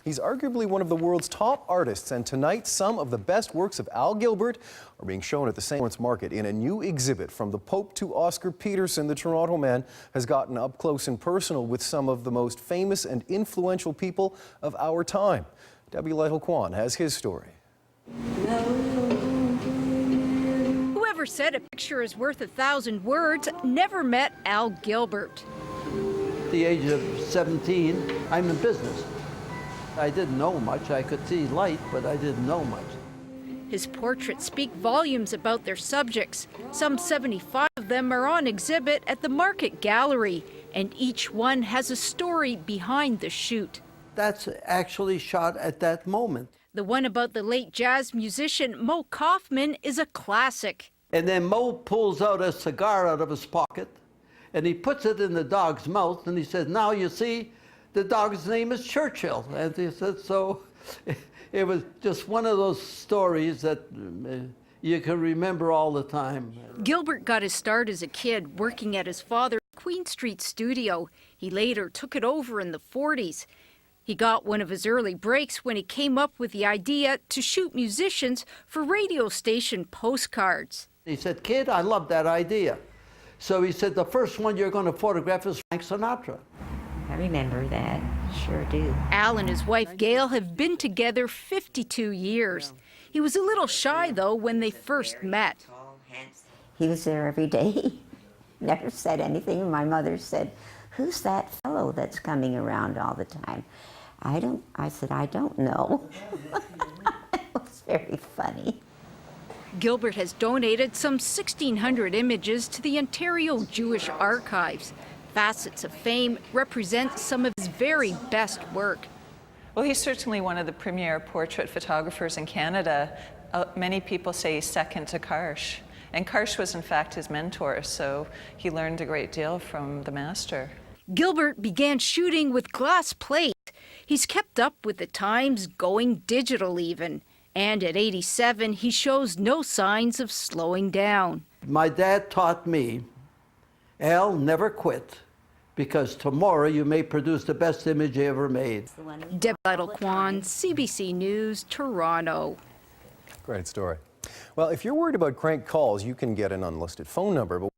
He's arguably one of the world's top artists, and tonight some of the best works of Al Gilbert are being shown at the St. Lawrence Market in a new exhibit. From the Pope to Oscar Peterson, the Toronto man has gotten up close and personal with some of the most famous and influential people of our time. Debbie Lytle-Kwan has his story. Whoever said a picture is worth 1,000 words never met Al Gilbert. At the age of 17, I'm in business. I didn't know much. I could see light, but I didn't know much. His portraits speak volumes about their subjects. Some 75 of them are on exhibit at the Market Gallery, and each one has a story behind the shoot. That's actually shot at that moment. The one about the late jazz musician Moe Koffman is a classic. And then Moe pulls out a cigar out of his pocket, and he puts it in the dog's mouth, and he says, "Now you see, the dog's name is Churchill." And he said, so it was just one of those stories that you can remember all the time. Gilbert got his start as a kid working at his father's Queen Street studio. He later took it over in the 40s. He got one of his early breaks when he came up with the idea to shoot musicians for radio station postcards. He said, "Kid, I love that idea." So he said, "The first one you're going to photograph is Frank Sinatra." I remember that, sure do. Al and his wife Gail have been together 52 years. He was a little shy, though, when they first met. He was there every day. Never said anything. My mother said, "Who's that fellow that's coming around all the time?" I said, "I don't know." It was very funny. Gilbert has donated some 1,600 images to the Ontario Jewish Archives. Facets of Fame represent some of his very best work. Well, he's certainly one of the premier portrait photographers in Canada. Many people say he's second to Karsh. And Karsh was in fact his mentor, so he learned a great deal from the master. Gilbert began shooting with glass plate. He's kept up with the times, going digital even. And at 87, he shows no signs of slowing down. My dad taught me, Al, never quit, because tomorrow you may produce the best image you ever made. Debbie Lytle-Kwan, CBC News, Toronto. Great story. Well, if you're worried about crank calls, you can get an unlisted phone number. But